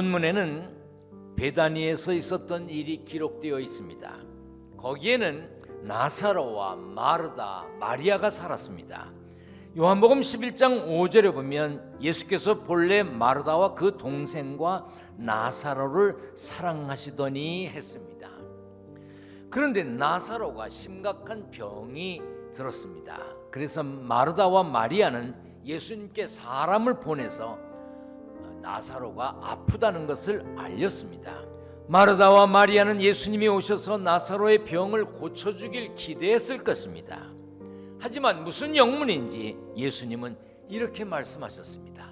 본문에는 베다니에서 있었던 일이 기록되어 있습니다. 거기에는 나사로와 마르다, 마리아가 살았습니다. 요한복음 11장 5절에 보면 예수께서 본래 마르다와 그 동생과 나사로를 사랑하시더니 했습니다. 그런데 나사로가 심각한 병이 들었습니다. 그래서 마르다와 마리아는 예수님께 사람을 보내서 나사로가 아프다는 것을 알렸습니다. 마르다와 마리아는 예수님이 오셔서 나사로의 병을 고쳐주길 기대했을 것입니다. 하지만 무슨 영문인지 예수님은 이렇게 말씀하셨습니다.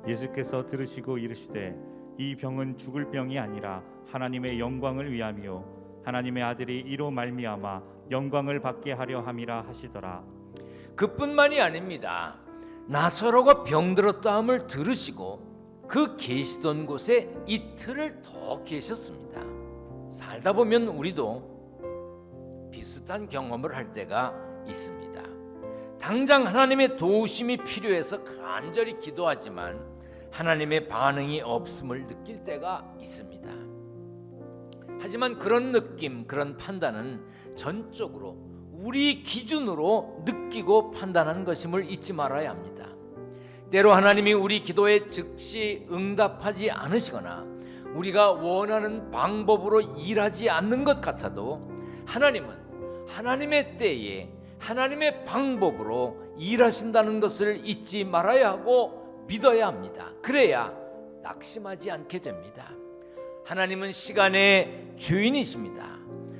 예수께서 들으시고 이르시되 이 병은 죽을 병이 아니라 하나님의 영광을 위함이요 하나님의 아들이 이로 말미암아 영광을 받게 하려 함이라 하시더라. 그뿐만이 아닙니다. 나사로가 병들었다함을 들으시고 그 계시던 곳에 이틀을 더 계셨습니다. 살다 보면 우리도 비슷한 경험을 할 때가 있습니다. 당장 하나님의 도우심이 필요해서 간절히 기도하지만 하나님의 반응이 없음을 느낄 때가 있습니다. 하지만 그런 느낌, 그런 판단은 전적으로 우리 기준으로 느끼고 판단하는 것임을 잊지 말아야 합니다. 때로 하나님이 우리 기도에 즉시 응답하지 않으시거나 우리가 원하는 방법으로 일하지 않는 것 같아도 하나님은 하나님의 때에 하나님의 방법으로 일하신다는 것을 잊지 말아야 하고 믿어야 합니다. 그래야 낙심하지 않게 됩니다. 하나님은 시간의 주인이십니다.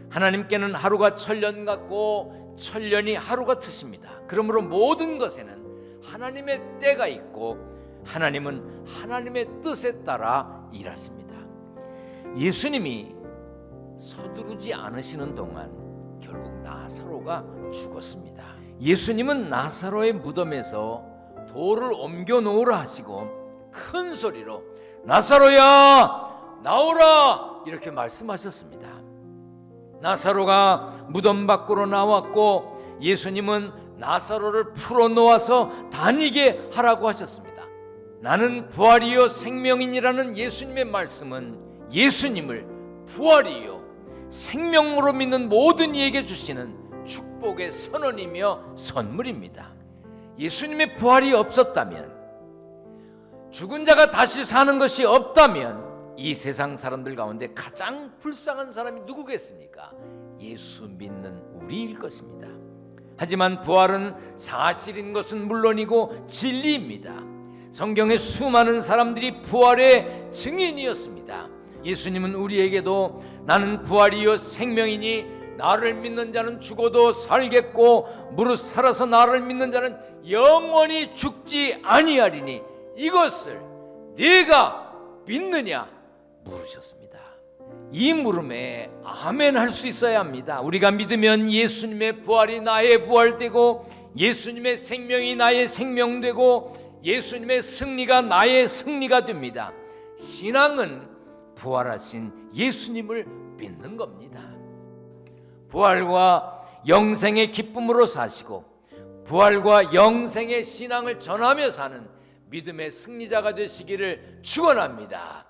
하나님께는 하루가 천년 같고 천년이 하루 같으십니다. 그러므로 모든 것에는 하나님의 때가 있고 하나님은 하나님의 뜻에 따라 일하십니다. 예수님이 서두르지 않으시는 동안 결국 나사로가 죽었습니다. 예수님은 나사로의 무덤에서 돌을 옮겨 놓으라 하시고 큰 소리로 나사로야 나오라 이렇게 말씀하셨습니다. 나사로가 무덤 밖으로 나왔고 예수님은 나사로를 풀어놓아서 다니게 하라고 하셨습니다. 나는 부활이요 생명이니라는 예수님의 말씀은 예수님을 부활이요 생명으로 믿는 모든 이에게 주시는 축복의 선언이며 선물입니다. 예수님의 부활이 없었다면, 죽은 자가 다시 사는 것이 없다면 이 세상 사람들 가운데 가장 불쌍한 사람이 누구겠습니까? 예수 믿는 우리일 것입니다. 하지만 부활은 사실인 것은 물론이고 진리입니다. 성경의 수많은 사람들이 부활의 증인이었습니다. 예수님은 우리에게도 나는 부활이요 생명이니 나를 믿는 자는 죽어도 살겠고 무릇 살아서 나를 믿는 자는 영원히 죽지 아니하리니 이것을 네가 믿느냐 물으셨습니다. 이 물음에 아멘 할 수 있어야 합니다. 우리가 믿으면 예수님의 부활이 나의 부활되고 예수님의 생명이 나의 생명되고 예수님의 승리가 나의 승리가 됩니다. 신앙은 부활하신 예수님을 믿는 겁니다. 부활과 영생의 기쁨으로 사시고 부활과 영생의 신앙을 전하며 사는 믿음의 승리자가 되시기를 축원합니다.